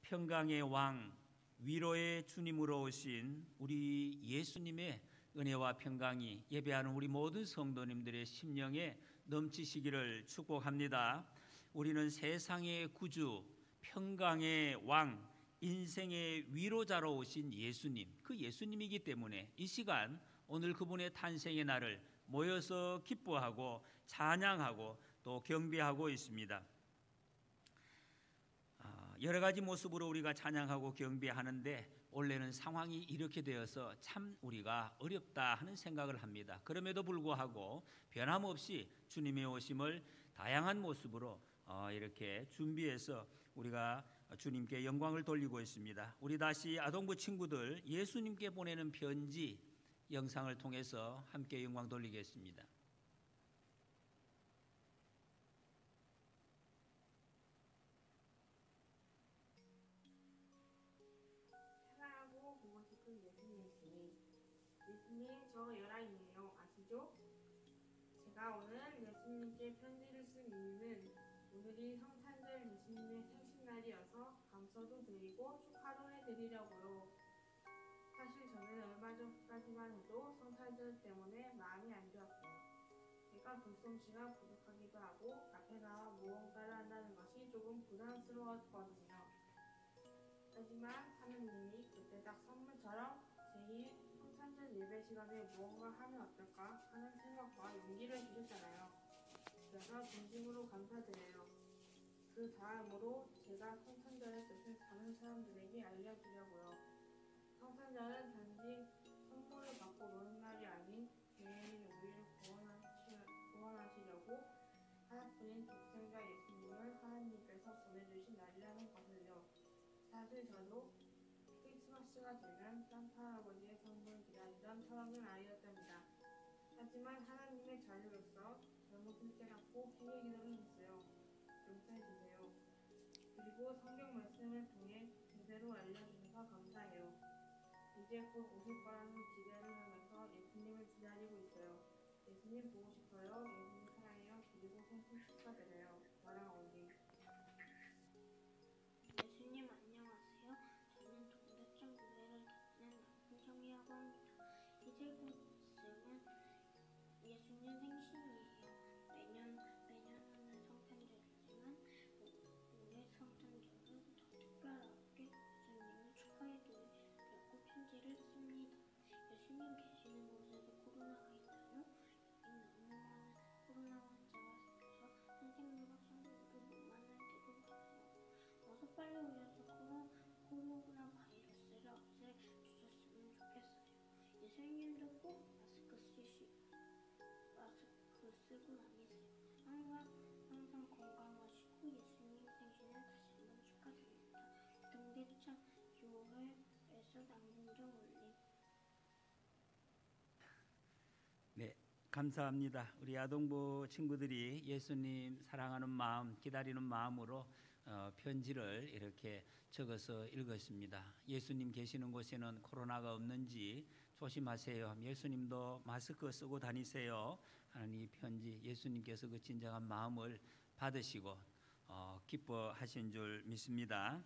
평강의 왕, 위로의 주님으로 오신 우리 예수님의 은혜와 평강이 예배하는 우리 모든 성도님들의 심령에 넘치시기를 축복합니다. 우리는 세상의 구주, 평강의 왕, 인생의 위로자로 오신 예수님, 그 예수님이기 때문에 이 시간 오늘 그분의 탄생의 날을 모여서 기뻐하고 찬양하고 또 경배하고 있습니다. 여러 가지 모습으로 우리가 찬양하고 경배하는데 원래는 상황이 이렇게 되어서 참 우리가 어렵다 하는 생각을 합니다. 그럼에도 불구하고 변함없이 주님의 오심을 다양한 모습으로 이렇게 준비해서 우리가 주님께 영광을 돌리고 있습니다. 우리 다시 아동부 친구들 예수님께 보내는 편지 영상을 통해서 함께 영광 돌리겠습니다. 사랑하고 보고 싶은 예수님, 저 열아이예요. 아시죠? 제가 오늘 예수님께 편지를 쓴 이유는 오늘이 성탄절 예수님의 생신날이어서 감사도 드리고 축하도 해드리려고요. 사실 저는 얼마 전까지만 해도 성탄절 때문에 마음이 안 좋았어요. 제가 글솜씨가 부족하기도 하고 앞에 나와 무언가를 한다는 것이 조금 부담스러웠거든요. 하지만 하느님이 그때 딱 선물처럼 제2 성탄절 예배 시간에 무언가 하면 어떨까 하는 생각과 용기를 주셨잖아요. 그래서 진심으로 감사드려요. 그 다음으로 제가 성탄절의 뜻을 다른 사람들에게 알려주려고요. 성탄절은 단지 선물을 받고 노는 날이 아닌 죄인의 우리를 구원하시려고 하나뿐인 독생자 예수님을 하나님께서 보내주신 날이라는 것을요. 사실 저도 크리스마스가 되면 산타 할아버지의 선물을 기다리던 철없는 아이였답니다. 하지만 하나님의 자녀로서 잘못을 깨닫고 회개 기도를 했어요. 용서해 주세요. 그리고 성경 말씀을 통해 제대로 알려주셔서 감사해요. 이제 곧 오실 거라는 기대를 하면서 예수님을 기다리고 있어요. 예수님 보고 싶어요. 예수님 사랑해요. 그리고 생신 축하드려요. 저랑 어디. 예수님 안녕하세요. 저는 동대천 교회를 다니는 남순정이라고 합니다. 이제 곧 있으면 예수님 생신이에요. 매년 하는 성탄절이지만 올해 성탄절은 더 특별하게 예수님을 축하해드리려고 편지를 씁니다. 예수님 계시는 곳에도 코로나가 있나요? 여기 너무 많은 코로나 환자가 생겨서 선생님과 친구들을 못 만날 때도 많아요. 어서 빨리 오셔서 코로나 바이러스를 없애주셨으면 좋겠어요. 예수님도 꼭 마스크 쓰고 다니세요. 항상 건강하시고 예수님 생신을 다시 한번 축하드립니다. 동대천 교회에서 남순정 올림. 네, 감사합니다. 우리 아동부 친구들이 예수님 사랑하는 마음, 기다리는 마음으로 편지를 이렇게 적어서 읽었습니다. 예수님 계시는 곳에는 코로나가 없는지 조심하세요. 예수님도 마스크 쓰고 다니세요. 하는 이 편지, 예수님께서 그 진정한 마음을 받으시고 기뻐하신 줄 믿습니다.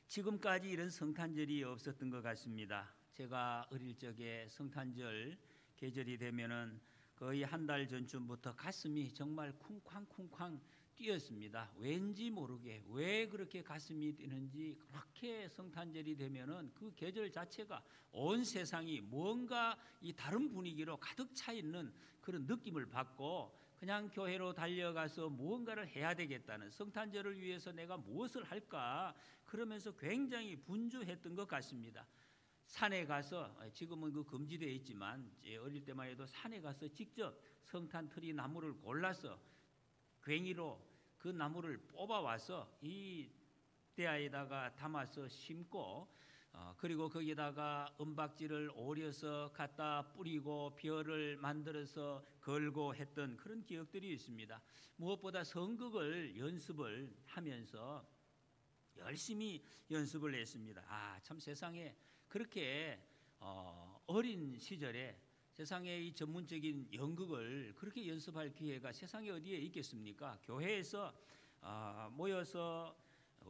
지금까지 이런 성탄절이 없었던 것 같습니다. 제가 어릴 적에 성탄절 계절이 되면은 거의 한 달 전쯤부터 가슴이 정말 쿵쾅쿵쾅 뛰었습니다. 왠지 모르게 왜 그렇게 가슴이 뛰는지, 그렇게 성탄절이 되면은 그 계절 자체가 온 세상이 뭔가 이 다른 분위기로 가득 차 있는 그런 느낌을 받고 그냥 교회로 달려가서 무언가를 해야 되겠다는, 성탄절을 위해서 내가 무엇을 할까 그러면서 굉장히 분주했던 것 같습니다. 산에 가서, 지금은 그 금지되어 있지만 어릴 때만 해도 산에 가서 직접 성탄트리 나무를 골라서 괭이로 그 나무를 뽑아와서 이 대야에다가 담아서 심고 그리고 거기다가 은박지를 오려서 갖다 뿌리고 별을 만들어서 걸고 했던 그런 기억들이 있습니다. 무엇보다 성극을 연습을 하면서 열심히 연습을 했습니다. 참 세상에 그렇게 어린 시절에 세상에 이 전문적인 연극을 그렇게 연습할 기회가 세상에 어디에 있겠습니까? 교회에서 모여서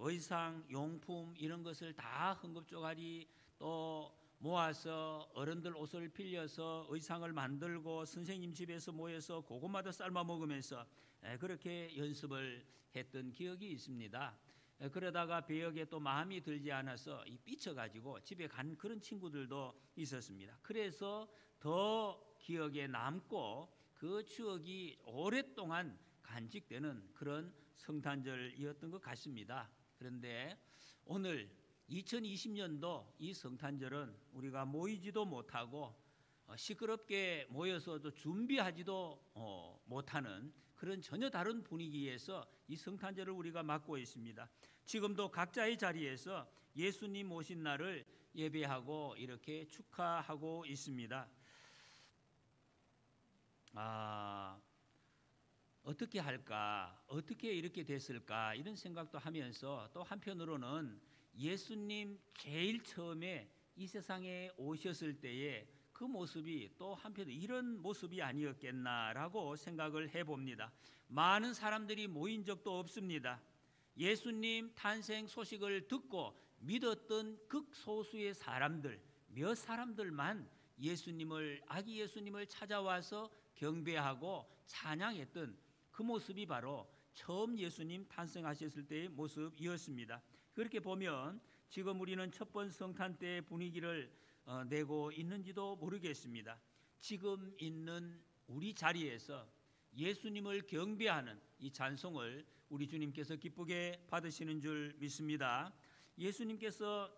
의상, 용품 이런 것을 다 흥겁조가리 또 모아서 어른들 옷을 빌려서 의상을 만들고 선생님 집에서 모여서 고구마도 삶아 먹으면서 그렇게 연습을 했던 기억이 있습니다. 그러다가 배역에 또 마음이 들지 않아서 삐쳐가지고 집에 간 그런 친구들도 있었습니다. 그래서 더 기억에 남고 그 추억이 오랫동안 간직되는 그런 성탄절이었던 것 같습니다. 그런데 오늘 2020년도 이 성탄절은 우리가 모이지도 못하고 시끄럽게 모여서도 준비하지도 못하는 그런 전혀 다른 분위기에서 이 성탄절을 우리가 맞고 있습니다. 지금도 각자의 자리에서 예수님 오신 날을 예배하고 이렇게 축하하고 있습니다. 어떻게 할까? 어떻게 이렇게 됐을까? 이런 생각도 하면서 또 한편으로는 예수님 제일 처음에 이 세상에 오셨을 때의 그 모습이 또 한편 이런 모습이 아니었겠나라고 생각을 해봅니다. 많은 사람들이 모인 적도 없습니다. 예수님 탄생 소식을 듣고 믿었던 극소수의 사람들, 몇 사람들만 아기 예수님을 찾아와서 경배하고 찬양했던 그 모습이 바로 처음 예수님 탄생하셨을 때의 모습이었습니다. 그렇게 보면 지금 우리는 첫번 성탄 때의 분위기를 내고 있는지도 모르겠습니다. 지금 있는 우리 자리에서 예수님을 경배하는 이 찬송을 우리 주님께서 기쁘게 받으시는 줄 믿습니다. 예수님께서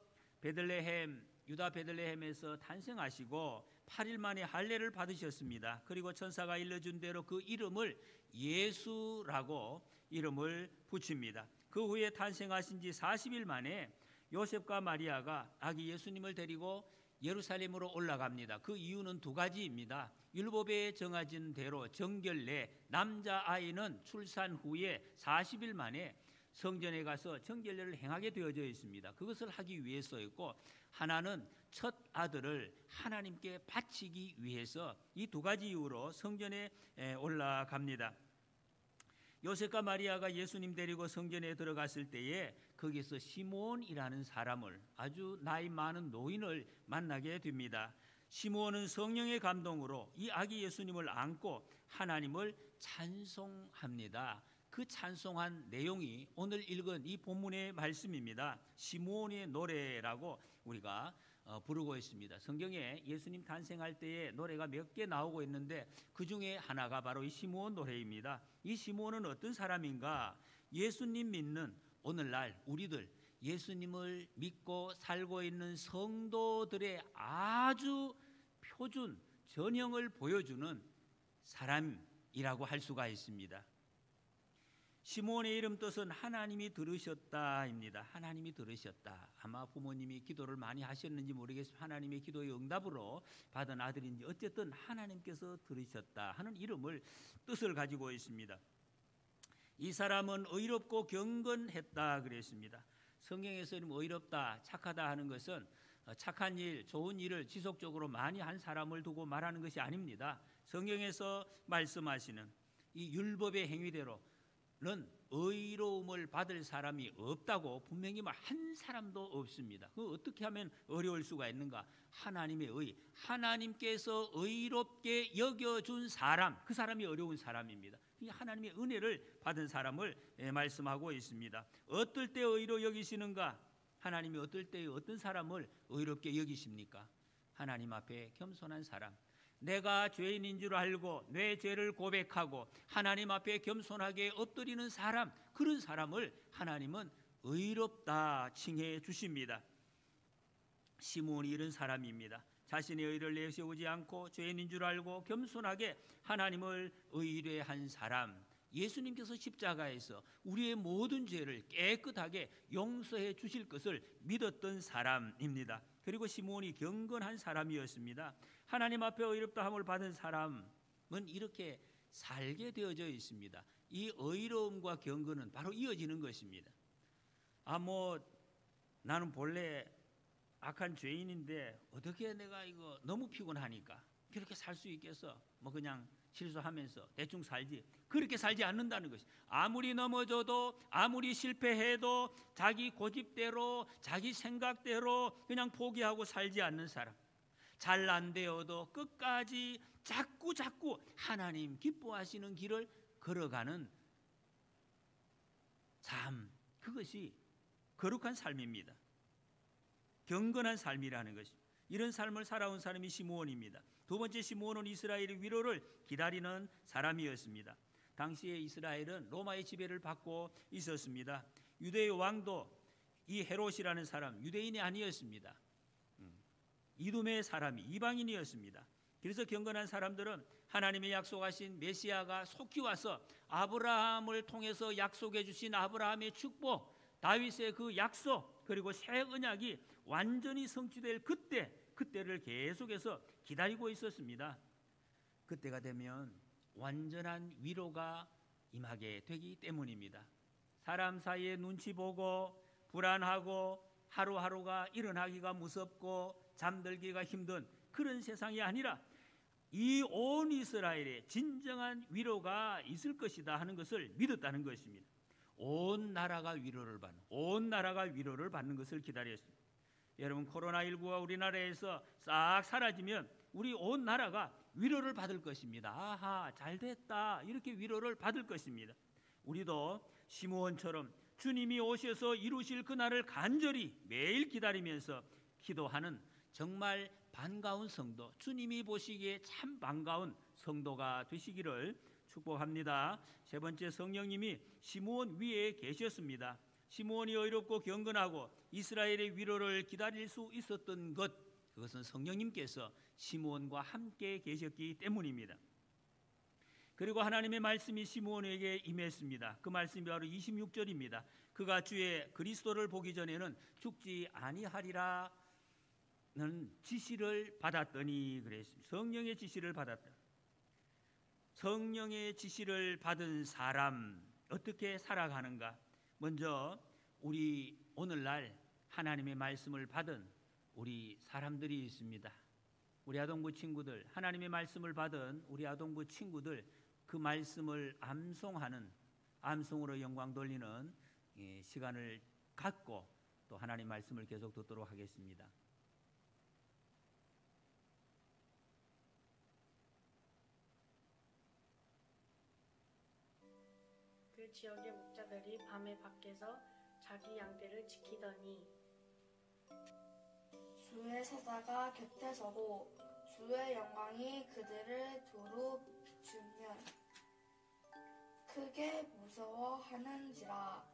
유다 베들레헴에서 탄생하시고 8일 만에 할례를 받으셨습니다. 그리고 천사가 일러준 대로 그 이름을 예수라고 이름을 붙입니다. 그 후에 탄생하신 지 40일 만에 요셉과 마리아가 아기 예수님을 데리고 예루살렘으로 올라갑니다. 그 이유는 두 가지입니다. 율법에 정해진 대로 정결례, 남자아이는 출산 후에 40일 만에 성전에 가서 정결례를 행하게 되어져 있습니다. 그것을 하기 위해서였고, 하나는 첫 아들을 하나님께 바치기 위해서, 이 두 가지 이유로 성전에 올라갑니다. 요셉과 마리아가 예수님 데리고 성전에 들어갔을 때에 거기서 시므온이라는 사람을, 아주 나이 많은 노인을 만나게 됩니다. 시므온은 성령의 감동으로 이 아기 예수님을 안고 하나님을 찬송합니다. 그 찬송한 내용이 오늘 읽은 이 본문의 말씀입니다. 시므온의 노래라고 우리가 부르고 있습니다. 성경에 예수님 탄생할 때의 노래가 몇 개 나오고 있는데 그 중에 하나가 바로 이 시므온 노래입니다. 이 시므온은 어떤 사람인가? 예수님 믿는 오늘날 우리들 예수님을 믿고 살고 있는 성도들의 아주 표준 전형을 보여주는 사람이라고 할 수가 있습니다. 시므온의 이름 뜻은 하나님이 들으셨다입니다. 하나님이 들으셨다. 아마 부모님이 기도를 많이 하셨는지 모르겠지만 하나님의 기도의 응답으로 받은 아들인지 어쨌든 하나님께서 들으셨다 하는 뜻을 가지고 있습니다. 이 사람은 의롭고 경건했다 그랬습니다. 성경에서는 의롭다, 착하다 하는 것은 착한 일, 좋은 일을 지속적으로 많이 한 사람을 두고 말하는 것이 아닙니다. 성경에서 말씀하시는 이 율법의 행위대로 는 의로움을 받을 사람이 없다고 분명히 한 사람도 없습니다. 그 어떻게 하면 어려울 수가 있는가? 하나님의 의, 하나님께서 의롭게 여겨준 사람, 그 사람이 어려운 사람입니다. 하나님의 은혜를 받은 사람을 말씀하고 있습니다. 어떨 때 의로 여기시는가? 하나님이 어떨 때 어떤 사람을 의롭게 여기십니까? 하나님 앞에 겸손한 사람, 내가 죄인인 줄 알고 내 죄를 고백하고 하나님 앞에 겸손하게 엎드리는 사람, 그런 사람을 하나님은 의롭다 칭해 주십니다. 시므온이 이런 사람입니다. 자신의 의를 내세우지 않고 죄인인 줄 알고 겸손하게 하나님을 의뢰한 사람, 예수님께서 십자가에서 우리의 모든 죄를 깨끗하게 용서해 주실 것을 믿었던 사람입니다. 그리고 시므온이 경건한 사람이었습니다. 하나님 앞에 의롭다함을 받은 사람은 이렇게 살게 되어져 있습니다. 이 의로움과 경건은 바로 이어지는 것입니다. 나는 본래 악한 죄인인데 어떻게 내가 이거 너무 피곤하니까 그렇게 살 수 있겠어? 그냥 실수하면서 대충 살지, 그렇게 살지 않는다는 것이. 아무리 넘어져도, 아무리 실패해도 자기 고집대로, 자기 생각대로 그냥 포기하고 살지 않는 사람, 잘 안 되어도 끝까지 자꾸 하나님 기뻐하시는 길을 걸어가는 삶, 그것이 거룩한 삶입니다. 경건한 삶이라는 것입니다. 이런 삶을 살아온 사람이 시므온입니다. 두 번째, 시므온은 이스라엘의 위로를 기다리는 사람이었습니다. 당시에 이스라엘은 로마의 지배를 받고 있었습니다. 유대의 왕도 이 헤롯이라는 사람, 유대인이 아니었습니다. 이두메의 사람이 이방인이었습니다. 그래서 경건한 사람들은 하나님의 약속하신 메시아가 속히 와서 아브라함을 통해서 약속해 주신 아브라함의 축복, 다윗의 그 약속, 그리고 새 언약이 완전히 성취될 그때를 계속해서 기다리고 있었습니다. 그때가 되면 완전한 위로가 임하게 되기 때문입니다. 사람 사이에 눈치 보고 불안하고 하루하루가 일어나기가 무섭고 잠들기가 힘든 그런 세상이 아니라 이 온 이스라엘에 진정한 위로가 있을 것이다 하는 것을 믿었다는 것입니다. 온 나라가 위로를 받는 것을 기다렸습니다. 여러분, 코로나19가 우리나라에서 싹 사라지면 우리 온 나라가 위로를 받을 것입니다. 아하, 잘 됐다, 이렇게 위로를 받을 것입니다. 우리도 시므온처럼 주님이 오셔서 이루실 그날을 간절히 매일 기다리면서 기도하는 정말 반가운 성도, 주님이 보시기에 참 반가운 성도가 되시기를 축복합니다. 세 번째, 성령님이 시므온 위에 계셨습니다. 시므온이 의롭고 경건하고 이스라엘의 위로를 기다릴 수 있었던 것, 그것은 성령님께서 시므온과 함께 계셨기 때문입니다. 그리고 하나님의 말씀이 시므온에게 임했습니다. 그 말씀이 바로 26절입니다. 그가 주의 그리스도를 보기 전에는 죽지 아니하리라는 지시를 받았더니 그랬습니다. 성령의 지시를 받았다. 성령의 지시를 받은 사람 어떻게 살아가는가? 먼저 우리 오늘날 하나님의 말씀을 받은 우리 사람들이 있습니다. 우리 아동부 친구들, 하나님의 말씀을 받은 우리 아동부 친구들, 그 말씀을 암송으로 영광 돌리는 시간을 갖고 또 하나님 말씀을 계속 듣도록 하겠습니다. 그 지역의 목자들이 밤에 밖에서 자기 양떼를 지키더니 주의 사자가 곁에 서고 주의 영광이 그들을 두루 비추면 크게 무서워하는지라.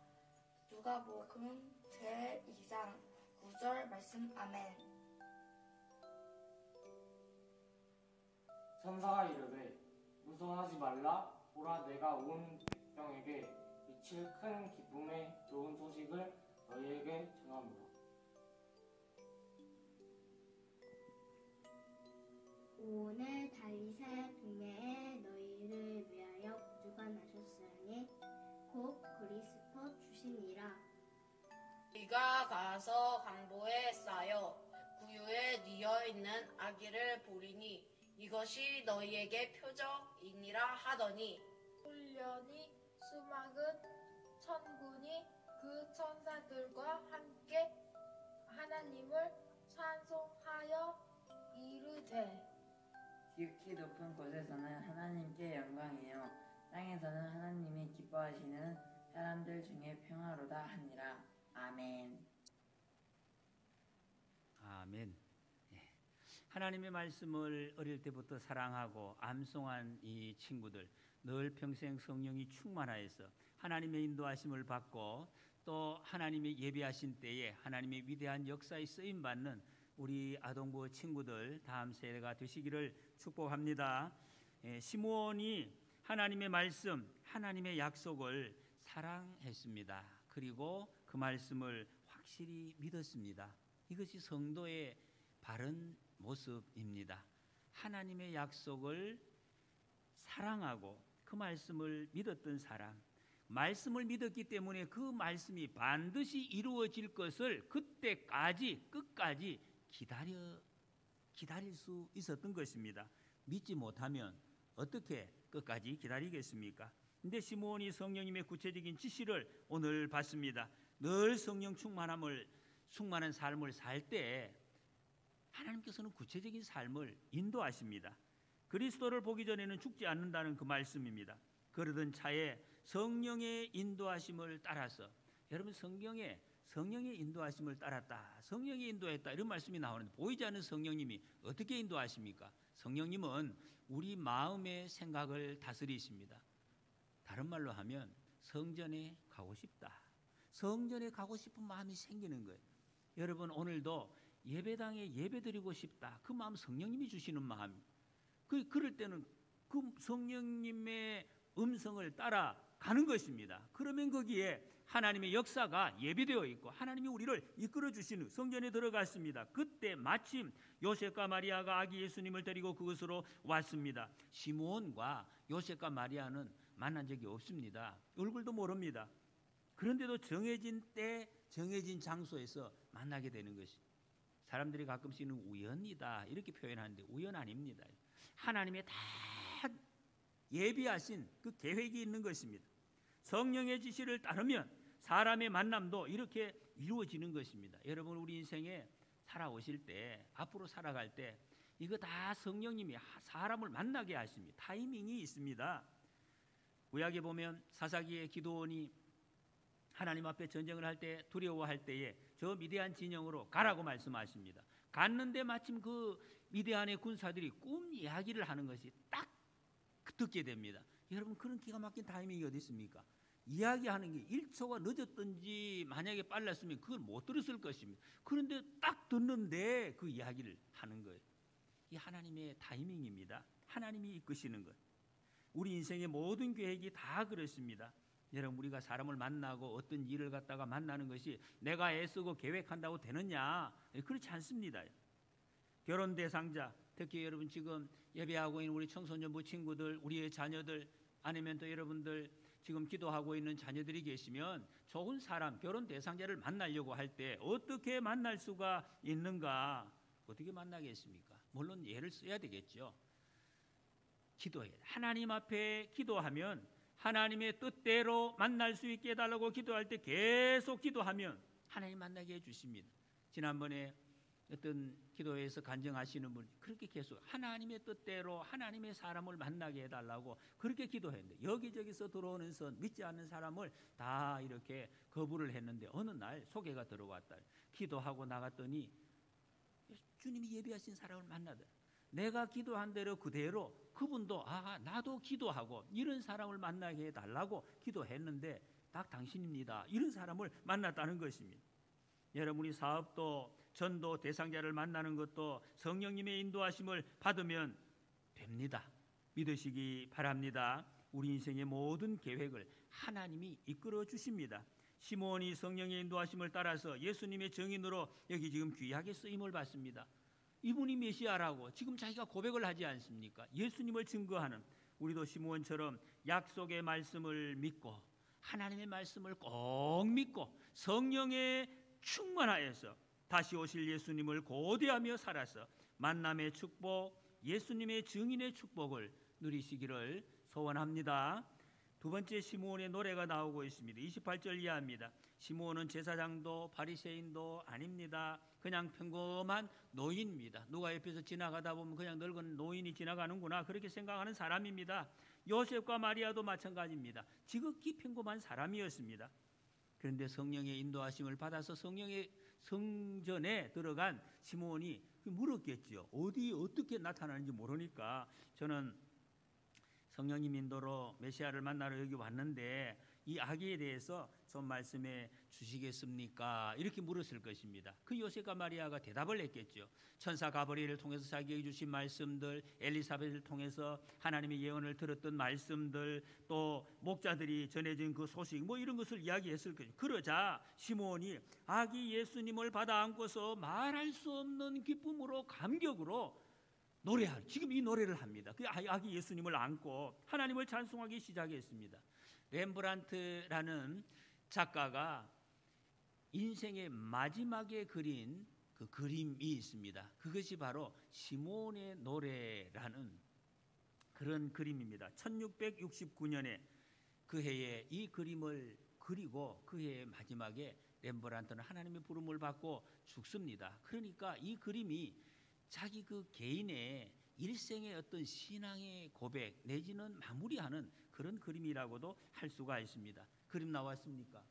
누가복음 제2장 9절 말씀. 아멘. 천사가 이르되 무서워하지 말라. 보라, 내가 온 백성에게 미칠 큰 기쁨의 좋은 소식을 너희에게 전하노라. 오늘 다윗의 동네에 너희를 위하여 구주가 나셨으니 곧 그리스도 주시니라. 네가 가서 강보에 쌓여 구유에 뉘어 있는 아기를 보리니 이것이 너희에게 표적이니라 하더니 훈련이 수막은 천군이 그 천사들과 함께 하나님을 찬송하여 이르되 지극히 높은 곳에서는 하나님께 영광이요 땅에서는 하나님이 기뻐하시는 사람들 중에 평화로다 하니라. 아멘. 아멘. 하나님의 말씀을 어릴 때부터 사랑하고 암송한 이 친구들, 늘 평생 성령이 충만하여서 하나님의 인도하심을 받고 또 하나님의 예배하신 때에 하나님의 위대한 역사에 쓰임받는 우리 아동부 친구들 다음 세대가 되시기를 축복합니다. 시므온이 하나님의 말씀, 하나님의 약속을 사랑했습니다. 그리고 그 말씀을 확실히 믿었습니다. 이것이 성도의 바른 모습입니다. 하나님의 약속을 사랑하고 그 말씀을 믿었던 사람, 말씀을 믿었기 때문에 그 말씀이 반드시 이루어질 것을 그때까지 끝까지 기다릴 수 있었던 것입니다. 믿지 못하면 어떻게 끝까지 기다리겠습니까? 근데 시므온이 성령님의 구체적인 지시를 오늘 받습니다. 늘 성령 충만한 삶을 살 때 하나님께서는 구체적인 삶을 인도하십니다. 그리스도를 보기 전에는 죽지 않는다는 그 말씀입니다. 그러던 차에 성령의 인도하심을 따라서, 여러분 성령의 인도하심을 따랐다, 성령이 인도했다, 이런 말씀이 나오는데 보이지 않는 성령님이 어떻게 인도하십니까? 성령님은 우리 마음의 생각을 다스리십니다. 다른 말로 하면 성전에 가고 싶다, 성전에 가고 싶은 마음이 생기는 거예요. 여러분 오늘도 예배당에 예배드리고 싶다, 그 마음 성령님이 주시는 마음, 그럴 때는 그 성령님의 음성을 따라가는 것입니다. 그러면 거기에 하나님의 역사가 예비되어 있고 하나님이 우리를 이끌어 주시는, 성전에 들어갔습니다. 그때 마침 요셉과 마리아가 아기 예수님을 데리고 그곳으로 왔습니다. 시므온과 요셉과 마리아는 만난 적이 없습니다. 얼굴도 모릅니다. 그런데도 정해진 때 정해진 장소에서 만나게 되는 것이, 사람들이 가끔씩은 우연이다 이렇게 표현하는데 우연 아닙니다. 하나님의 다 예비하신 그 계획이 있는 것입니다. 성령의 지시를 따르면 사람의 만남도 이렇게 이루어지는 것입니다. 여러분 우리 인생에 살아오실 때, 앞으로 살아갈 때 이거 다 성령님이 사람을 만나게 하십니다. 타이밍이 있습니다. 구약에 보면 사사기의 기드온이 하나님 앞에 전쟁을 할 때, 두려워할 때에 저 미디안 진영으로 가라고 말씀하십니다. 갔는데 마침 그 미디안의 군사들이 꿈 이야기를 하는 것이 딱 듣게 됩니다. 여러분 그런 기가 막힌 타이밍이 어디 있습니까? 이야기하는 게 1초가 늦었든지 만약에 빨랐으면 그걸 못 들었을 것입니다. 그런데 딱 듣는데 그 이야기를 하는 거예요. 이 하나님의 타이밍입니다. 하나님이 이끄시는 것. 우리 인생의 모든 계획이 다 그렇습니다. 여러분 우리가 사람을 만나고 어떤 일을 갖다가 만나는 것이 내가 애쓰고 계획한다고 되느냐? 그렇지 않습니다. 결혼 대상자, 특히 여러분 지금 예배하고 있는 우리 청소년부 친구들, 우리의 자녀들, 아니면 또 여러분들 지금 기도하고 있는 자녀들이 계시면 좋은 사람, 결혼 대상자를 만나려고 할 때 어떻게 만날 수가 있는가? 어떻게 만나겠습니까? 물론 예를 써야 되겠죠. 기도해야 돼. 하나님 앞에 기도하면 하나님의 뜻대로 만날 수 있게 해달라고 기도할 때 계속 기도하면 하나님 만나게 해주십니다. 지난번에 어떤 기도회에서 간증하시는 분이 그렇게 계속 하나님의 뜻대로 하나님의 사람을 만나게 해달라고 그렇게 기도했는데, 여기저기서 들어오는 선, 믿지 않는 사람을 다 이렇게 거부를 했는데 어느 날 소개가 들어왔다. 기도하고 나갔더니 주님이 예비하신 사람을 만나더라. 내가 기도한 대로 그대로 그분도 나도 기도하고 이런 사람을 만나게 해달라고 기도했는데 딱 당신입니다, 이런 사람을 만났다는 것입니다. 여러분이 사업도 전도 대상자를 만나는 것도 성령님의 인도하심을 받으면 됩니다. 믿으시기 바랍니다. 우리 인생의 모든 계획을 하나님이 이끌어 주십니다. 시므온이 성령의 인도하심을 따라서 예수님의 증인으로 여기 지금 귀하게 쓰임을 받습니다. 이분이 메시아라고 지금 자기가 고백을 하지 않습니까? 예수님을 증거하는, 우리도 시므온처럼 약속의 말씀을 믿고 하나님의 말씀을 꼭 믿고 성령에 충만하여서 다시 오실 예수님을 고대하며 살아서 만남의 축복, 예수님의 증인의 축복을 누리시기를 소원합니다. 두 번째 시므온의 노래가 나오고 있습니다. 28절 이하입니다. 시므온은 제사장도 바리새인도 아닙니다. 그냥 평범한 노인입니다. 누가 옆에서 지나가다 보면 그냥 늙은 노인이 지나가는구나 그렇게 생각하는 사람입니다. 요셉과 마리아도 마찬가지입니다. 지극히 평범한 사람이었습니다. 그런데 성령의 인도하심을 받아서 성령의 성전에 들어간 시므온이 물었겠죠. 어떻게 나타나는지 모르니까 저는 성령님 인도로 메시아를 만나러 여기 왔는데 이 아기에 대해서 좀 말씀해 주시겠습니까? 이렇게 물었을 것입니다. 그 요셉과 마리아가 대답을 했겠죠. 천사 가브리엘을 통해서 자기에게 주신 말씀들, 엘리사벳을 통해서 하나님의 예언을 들었던 말씀들, 또 목자들이 전해진 그 소식 이런 것을 이야기했을 거예요. 그러자 시므온이 아기 예수님을 받아 안고서 말할 수 없는 기쁨으로 감격으로 지금 이 노래를 합니다. 그 아기 예수님을 안고 하나님을 찬송하기 시작했습니다. 렘브란트라는 작가가 인생의 마지막에 그린 그 그림이 있습니다. 그것이 바로 시므온의 노래라는 그런 그림입니다. 1669년에 그 해에 이 그림을 그리고 그 해의 마지막에 렘브란트는 하나님의 부름을 받고 죽습니다. 그러니까 이 그림이 자기 그 개인의 일생의 어떤 신앙의 고백 내지는 마무리하는 그런 그림이라고도 할 수가 있습니다. 그림 나왔습니까?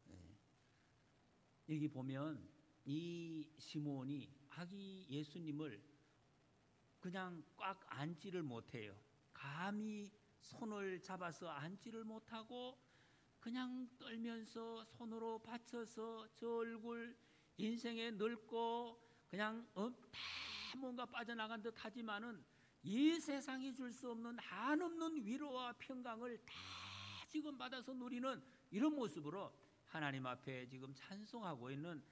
네. 여기 보면 이 시므온이 아기 예수님을 그냥 꽉 안지를 못해요. 감히 손을 잡아서 안지를 못하고 그냥 떨면서 손으로 받쳐서 저 얼굴 인생에 늙고 그냥 다 뭔가 빠져나간 듯 하지만은 이 세상이 줄 수 없는 한없는 위로와 평강을 다 지금 받아서 누리는 이런 모습으로 하나님 앞에 지금 찬송하고 있는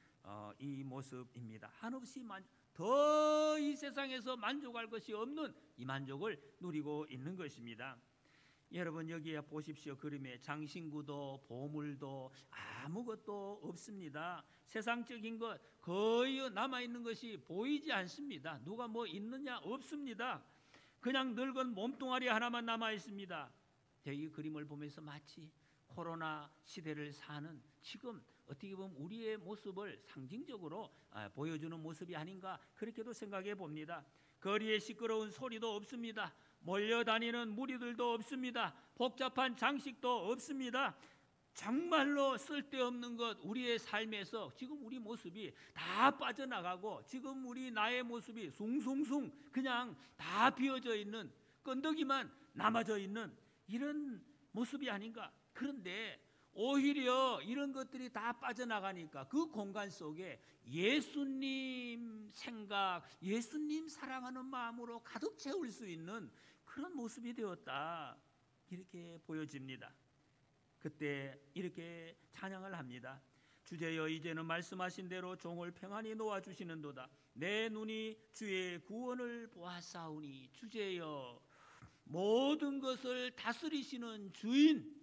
이 모습입니다. 한없이 더 이 세상에서 만족할 것이 없는 이 만족을 누리고 있는 것입니다. 여러분 여기에 보십시오. 그림에 장신구도 보물도 아무것도 없습니다. 세상적인 것 거의 남아있는 것이 보이지 않습니다. 누가 뭐 있느냐 없습니다. 그냥 늙은 몸뚱아리 하나만 남아있습니다. 이 그림을 보면서 마치 코로나 시대를 사는 지금 어떻게 보면 우리의 모습을 상징적으로 보여주는 모습이 아닌가 그렇게도 생각해 봅니다. 거리에 시끄러운 소리도 없습니다. 몰려다니는 무리들도 없습니다. 복잡한 장식도 없습니다. 정말로 쓸데없는 것 우리의 삶에서 지금 우리 모습이 다 빠져나가고 지금 나의 모습이 숭숭숭 그냥 다 비어져 있는 끈덕이만 남아져 있는 이런 모습이 아닌가. 그런데 오히려 이런 것들이 다 빠져나가니까 그 공간 속에 예수님 생각, 예수님 사랑하는 마음으로 가득 채울 수 있는 그런 모습이 되었다. 이렇게 보여집니다. 그때 이렇게 찬양을 합니다. 주제여 이제는 말씀하신 대로 종을 평안히 놓아주시는도다. 내 눈이 주의 구원을 보았사오니. 주제여 모든 것을 다스리시는 주인,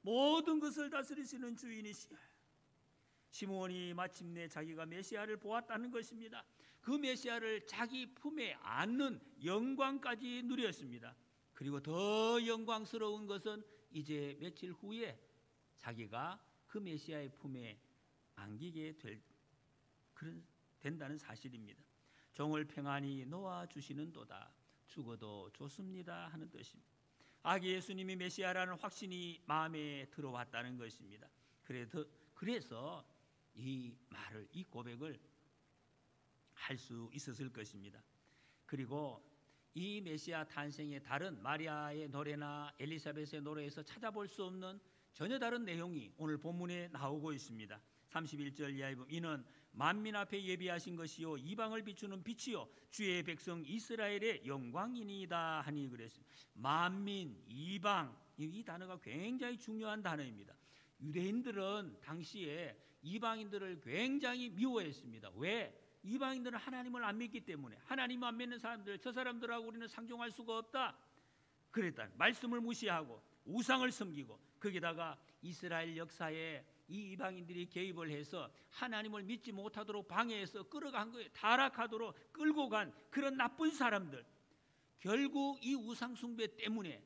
모든 것을 다스리시는 주인이시여. 시므온이 마침내 자기가 메시아를 보았다는 것입니다. 그 메시아를 자기 품에 안는 영광까지 누렸습니다. 그리고 더 영광스러운 것은 이제 며칠 후에 자기가 그 메시아의 품에 안기게 된다는 사실입니다. 종을 평안히 놓아주시는도다. 죽어도 좋습니다 하는 뜻입니다. 아기 예수님이 메시아라는 확신이 마음에 들어왔다는 것입니다. 그래서 이 말을, 이 고백을 할 수 있었을 것입니다. 그리고 이 메시아 탄생의 다른 마리아의 노래나 엘리사벳의 노래에서 찾아볼 수 없는 전혀 다른 내용이 오늘 본문에 나오고 있습니다. 31절 이하에 보면 이는 만민 앞에 예비하신 것이요 이방을 비추는 빛이요 주의 백성 이스라엘의 영광이니이다 하니 그랬습니다. 만민, 이방, 이 단어가 굉장히 중요한 단어입니다. 유대인들은 당시에 이방인들을 굉장히 미워했습니다. 왜? 이방인들은 하나님을 안 믿기 때문에. 하나님 안 믿는 사람들, 저 사람들하고 우리는 상종할 수가 없다 그랬다. 말씀을 무시하고 우상을 섬기고, 거기다가 이스라엘 역사에 이 이방인들이 개입을 해서 하나님을 믿지 못하도록 방해해서 끌어간 거예요. 타락하도록 끌고 간 그런 나쁜 사람들. 결국 이 우상 숭배 때문에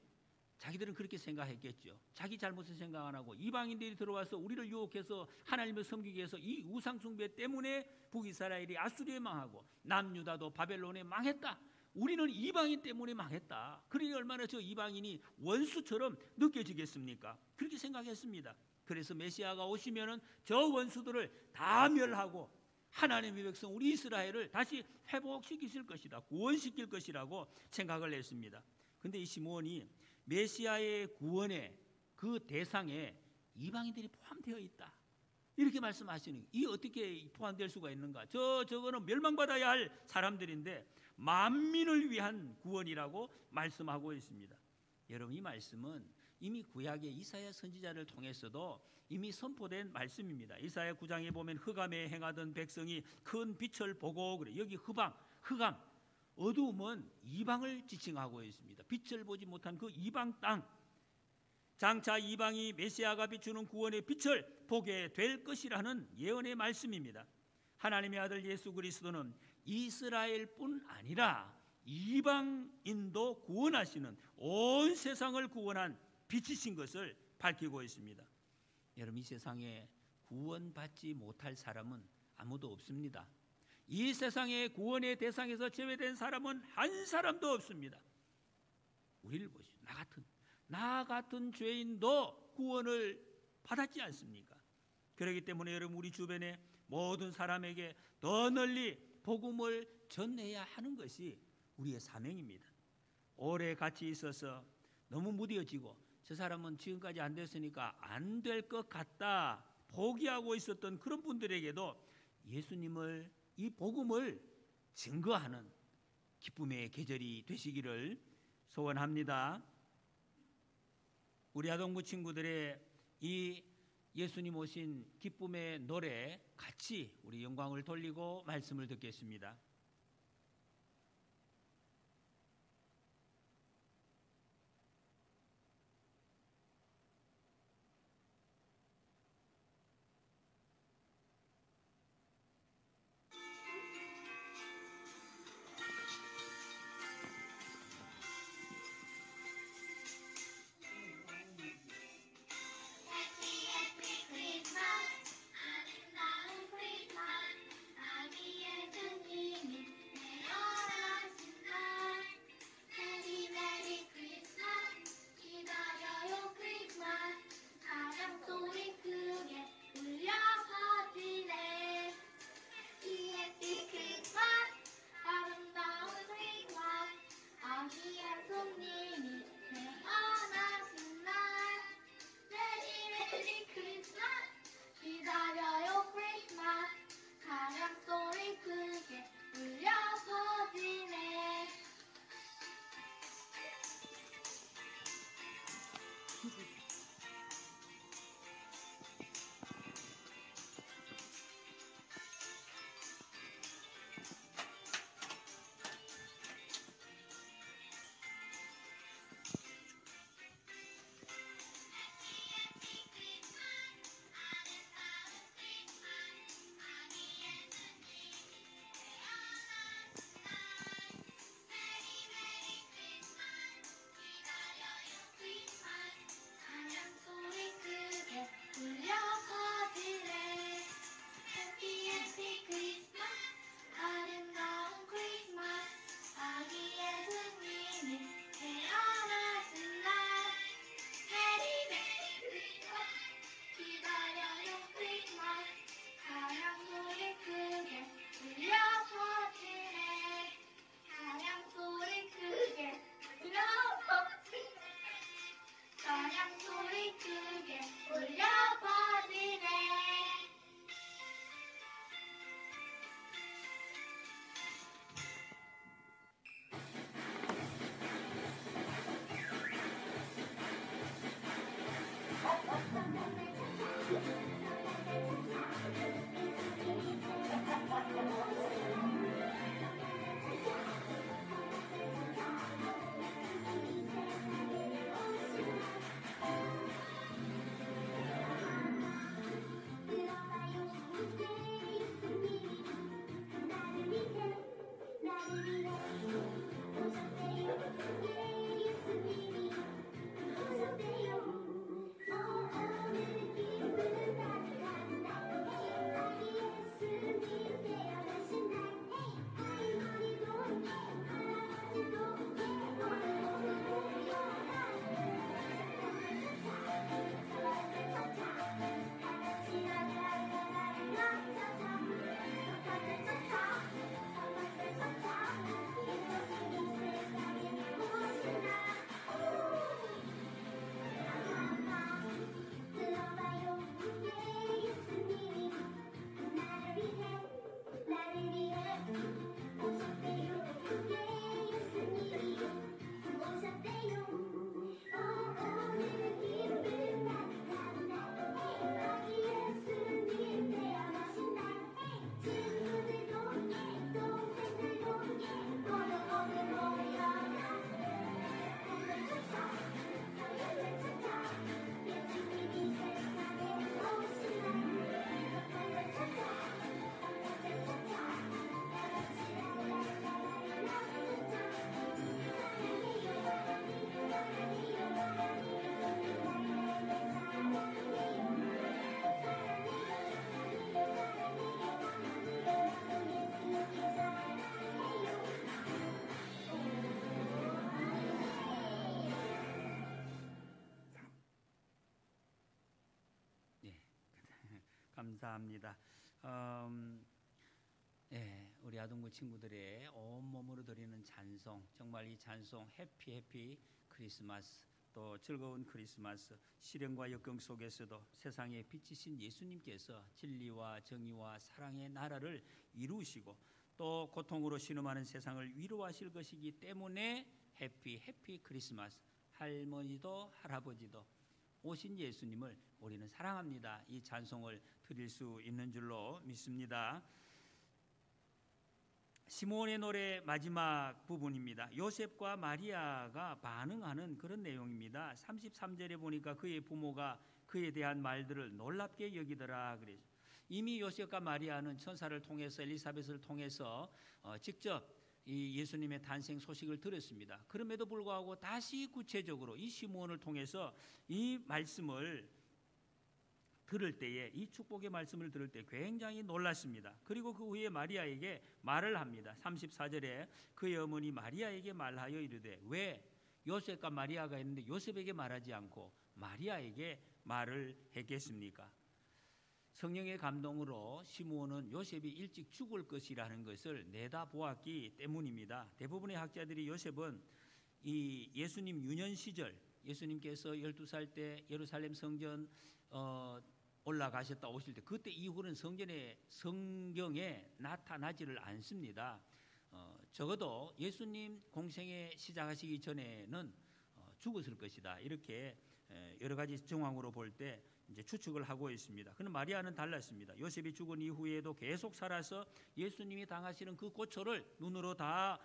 자기들은 그렇게 생각했겠죠. 자기 잘못을 생각 안 하고 이방인들이 들어와서 우리를 유혹해서 하나님을 섬기기 위해서 이 우상 숭배 때문에 북이스라엘이 아수리에 망하고 남유다도 바벨론에 망했다. 우리는 이방인 때문에 망했다. 그러니 얼마나 저 이방인이 원수처럼 느껴지겠습니까? 그렇게 생각했습니다. 그래서 메시아가 오시면은 저 원수들을 다 멸하고 하나님의 백성 우리 이스라엘을 다시 회복시키실 것이다. 구원시킬 것이라고 생각을 했습니다. 근데 이 시므온이 메시아의 구원의 그 대상에 이방인들이 포함되어 있다. 이렇게 말씀하시는 거예요. 이 어떻게 포함될 수가 있는가? 저거는 멸망받아야 할 사람들인데 만민을 위한 구원이라고 말씀하고 있습니다. 여러분 이 말씀은 이미 구약의 이사야 선지자를 통해서도 이미 선포된 말씀입니다. 이사야 9장에 보면 흑암에 행하던 백성이 큰 빛을 보고 그래. 여기 흑암, 어두움은 이방을 지칭하고 있습니다. 빛을 보지 못한 그 이방 땅. 장차 이방이 메시아가 비추는 구원의 빛을 보게 될 것이라는 예언의 말씀입니다. 하나님의 아들 예수 그리스도는 이스라엘뿐 아니라 이방인도 구원하시는, 온 세상을 구원한 빛이신 것을 밝히고 있습니다. 여러분, 이 세상에 구원받지 못할 사람은 아무도 없습니다. 이 세상의 구원의 대상에서 제외된 사람은 한 사람도 없습니다. 우리를 보시오. 나 같은 죄인도 구원을 받았지 않습니까? 그렇기 때문에 여러분, 우리 주변의 모든 사람에게 더 널리 복음을 전해야 하는 것이 우리의 사명입니다. 오래 같이 있어서 너무 무뎌지고 저 사람은 지금까지 안 됐으니까 안 될 것 같다 포기하고 있었던 그런 분들에게도 예수님을, 이 복음을 증거하는 기쁨의 계절이 되시기를 소원합니다. 우리 아동부 친구들의 이 예수님 오신 기쁨의 노래 같이 우리 영광을 돌리고 말씀을 듣겠습니다. 아기의 주님이 감사합니다. 우리 아동부 친구들의 온몸으로 드리는 찬송, 정말 이 찬송 해피 크리스마스, 또 즐거운 크리스마스, 시련과 역경 속에서도 세상에 빛이신 예수님께서 진리와 정의와 사랑의 나라를 이루시고 또 고통으로 신음하는 세상을 위로하실 것이기 때문에 해피 크리스마스. 할머니도 할아버지도 오신 예수님을 우리는 사랑합니다. 이 찬송을 드릴 수 있는 줄로 믿습니다. 시므온의 노래 마지막 부분입니다. 요셉과 마리아가 반응하는 그런 내용입니다. 33절에 보니까 그의 부모가 그에 대한 말들을 놀랍게 여기더라 그래서 이미 요셉과 마리아는 천사를 통해서 엘리사벳을 통해서 직접 이 예수님의 탄생 소식을 들었습니다. 그럼에도 불구하고 다시 구체적으로 이 시므온을 통해서 이 말씀을 들을 때에, 이 축복의 말씀을 들을 때 굉장히 놀랐습니다. 그리고 그 후에 마리아에게 말을 합니다. 34절에 그의 어머니 마리아에게 말하여 이르되, 왜 요셉과 마리아가 있는데 요셉에게 말하지 않고 마리아에게 말을 했겠습니까? 성령의 감동으로 시므온은 요셉이 일찍 죽을 것이라는 것을 내다보았기 때문입니다. 대부분의 학자들이 요셉은 이 예수님 유년 시절, 예수님께서 12살 때 예루살렘 성전 올라가셨다 오실 때 그때 이후는 성경에 나타나지를 않습니다. 적어도 예수님 공생애 시작하시기 전에는 죽었을 것이다. 이렇게 여러 가지 정황으로 볼 때 이제 추측을 하고 있습니다. 그런데 마리아는 달랐습니다. 요셉이 죽은 이후에도 계속 살아서 예수님이 당하시는 그 고초를 눈으로 다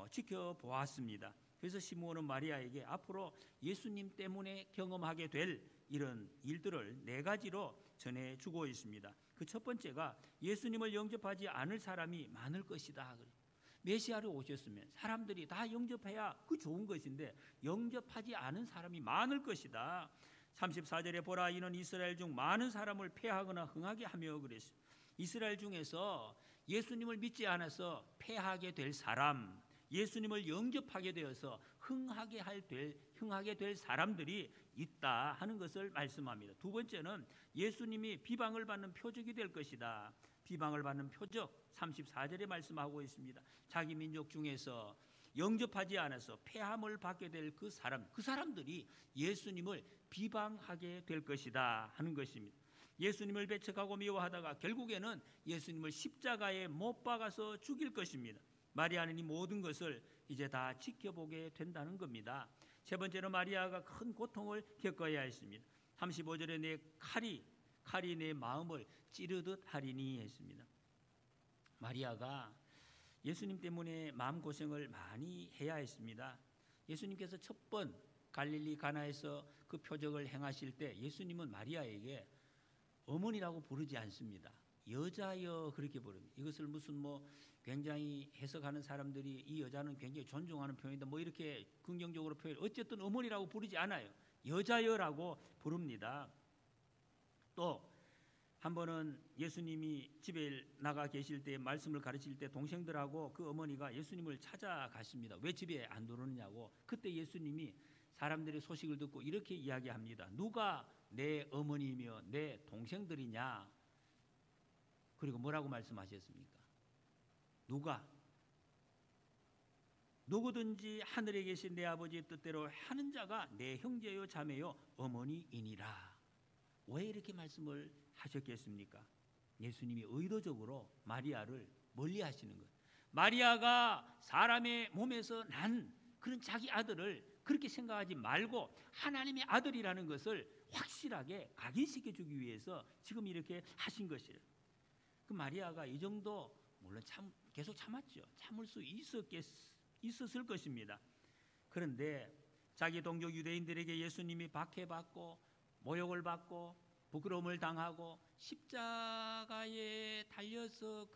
지켜보았습니다. 그래서 시므온은 마리아에게 앞으로 예수님 때문에 경험하게 될 이런 일들을 4가지로 전해주고 있습니다. 그 첫 번째가 예수님을 영접하지 않을 사람이 많을 것이다. 메시아로 오셨으면 사람들이 다 영접해야 그 좋은 것인데 영접하지 않은 사람이 많을 것이다. 34절에 보라, 이는 이스라엘 중 많은 사람을 패하거나 흥하게 하며 그랬습니다. 이스라엘 중에서 예수님을 믿지 않아서 패하게 될 사람, 예수님을 영접하게 되어서 흥하게 될 사람들이 있다 하는 것을 말씀합니다. 두 번째는 예수님이 비방을 받는 표적이 될 것이다. 비방을 받는 표적 34절에 말씀하고 있습니다. 자기 민족 중에서 영접하지 않아서 폐함을 받게 될 그 사람들이 예수님을 비방하게 될 것이다 하는 것입니다. 예수님을 배척하고 미워하다가 결국에는 예수님을 십자가에 못 박아서 죽일 것입니다. 마리아는 이 모든 것을 이제 다 지켜보게 된다는 겁니다. 세 번째로 마리아가 큰 고통을 겪어야 했습니다. 35절에 내 칼이 내 마음을 찌르듯 하리니 했습니다. 마리아가 예수님 때문에 마음고생을 많이 해야 했습니다. 예수님께서 첫 번 갈릴리 가나에서 그 표적을 행하실 때 예수님은 마리아에게 어머니라고 부르지 않습니다. 여자여 그렇게 부릅니다. 이것을 무슨 굉장히 해석하는 사람들이 이 여자는 굉장히 존중하는 표현이다 이렇게 긍정적으로 표현, 어쨌든 어머니라고 부르지 않아요. 여자여라고 부릅니다. 또 한 번은 예수님이 집에 나가 계실 때 말씀을 가르칠 때 동생들하고 그 어머니가 예수님을 찾아가십니다. 왜 집에 안 들어오느냐고. 그때 예수님이 사람들의 소식을 듣고 이렇게 이야기합니다. 누가 내 어머니며 내 동생들이냐? 그리고 뭐라고 말씀하셨습니까? 누구든지 하늘에 계신 내 아버지의 뜻대로 하는 자가 내 형제요 자매요 어머니이니라. 왜 이렇게 말씀을 하셨겠습니까? 예수님이 의도적으로 마리아를 멀리 하시는 거예요. 마리아가 사람의 몸에서 난 그런 자기 아들을 그렇게 생각하지 말고 하나님의 아들이라는 것을 확실하게 각인시켜주기 위해서 지금 이렇게 하신 것이에요. 그 마리아가 이 정도 물론 계속 참았죠. 참을 수 있었을 것입니다. 그런데 자기 동족 유대인들에게 예수님이 박해받고 모욕을 받고 부끄러움을 당하고 십자가에 달려서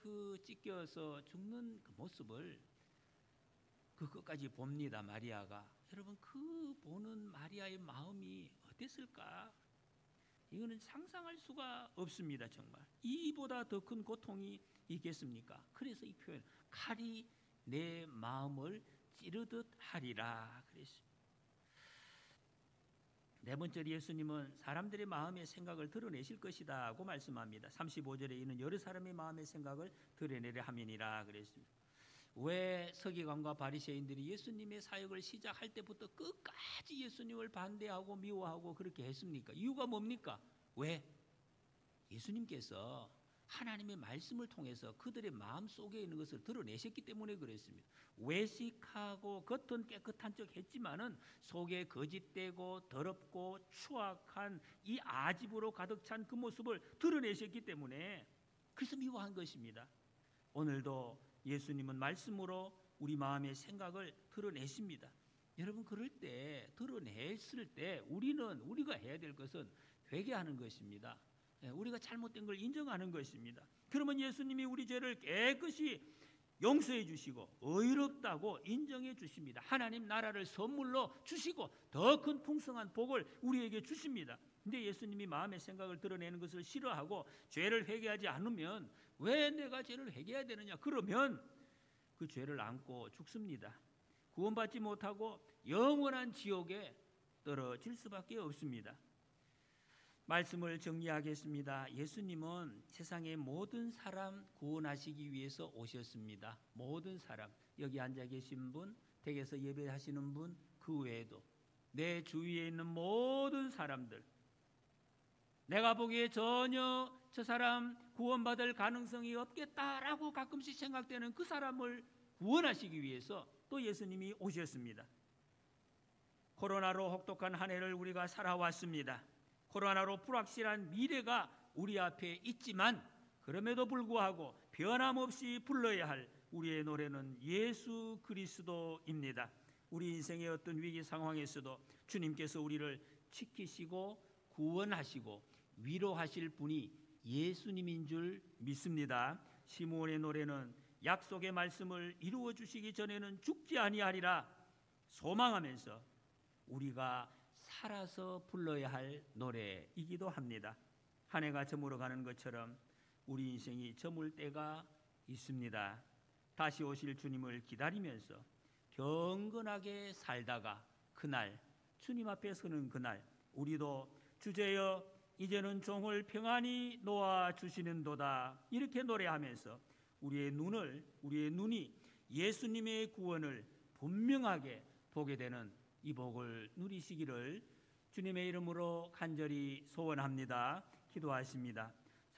찢겨서 죽는 그 모습을 그것까지 봅니다. 마리아가. 여러분 그 보는 마리아의 마음이 어땠을까? 이거는 상상할 수가 없습니다. 정말 이보다 더 큰 고통이 있겠습니까? 그래서 이 표현 칼이 내 마음을 찌르듯 하리라 그랬습니다. 네 번째로 예수님은 사람들의 마음의 생각을 드러내실 것이다 고 말씀합니다. 35절에 이는 여러 사람의 마음의 생각을 드러내려 함이니라 그랬습니다. 왜 서기관과 바리새인들이 예수님의 사역을 시작할 때부터 끝까지 예수님을 반대하고 미워하고 그렇게 했습니까? 이유가 뭡니까? 왜? 예수님께서 하나님의 말씀을 통해서 그들의 마음 속에 있는 것을 드러내셨기 때문에 그랬습니다. 외식하고 겉은 깨끗한 척 했지만은 속에 거짓되고 더럽고 추악한 이 아집으로 가득 찬 그 모습을 드러내셨기 때문에 그래서 미워한 것입니다. 오늘도 예수님은 말씀으로 우리 마음의 생각을 드러내십니다. 여러분, 그럴 때 드러냈을 때 우리가 해야 될 것은 회개하는 것입니다. 우리가 잘못된 걸 인정하는 것입니다. 그러면 예수님이 우리 죄를 깨끗이 용서해 주시고 의롭다고 인정해 주십니다. 하나님 나라를 선물로 주시고 더 큰 풍성한 복을 우리에게 주십니다. 근데 예수님이 마음의 생각을 드러내는 것을 싫어하고 죄를 회개하지 않으면 왜 내가 죄를 회개해야 되느냐? 그러면 그 죄를 안고 죽습니다. 구원받지 못하고 영원한 지옥에 떨어질 수밖에 없습니다. 말씀을 정리하겠습니다. 예수님은 세상의 모든 사람 구원하시기 위해서 오셨습니다. 모든 사람, 여기 앉아 계신 분, 댁에서 예배하시는 분, 그 외에도 내 주위에 있는 모든 사람들, 내가 보기에 전혀 저 사람 구원받을 가능성이 없겠다라고 가끔씩 생각되는 그 사람을 구원하시기 위해서 또 예수님이 오셨습니다. 코로나로 혹독한 한 해를 우리가 살아왔습니다. 코로나로 불확실한 미래가 우리 앞에 있지만 그럼에도 불구하고 변함없이 불러야 할 우리의 노래는 예수 그리스도입니다. 우리 인생의 어떤 위기 상황에서도 주님께서 우리를 지키시고 구원하시고 위로하실 분이 예수님인 줄 믿습니다. 시므온의 노래는 약속의 말씀을 이루어 주시기 전에는 죽지 아니하리라 소망하면서 우리가 살아서 불러야 할 노래이기도 합니다. 한 해가 저물어가는 것처럼 우리 인생이 저물 때가 있습니다. 다시 오실 주님을 기다리면서 경건하게 살다가 그날 주님 앞에 서는 그날 우리도 주제여 이제는 종을 평안히 놓아 주시는도다 이렇게 노래하면서 우리의 눈이 예수님의 구원을 분명하게 보게 되는 이 복을 누리시기를 주님의 이름으로 간절히 소원합니다. 기도하십니다.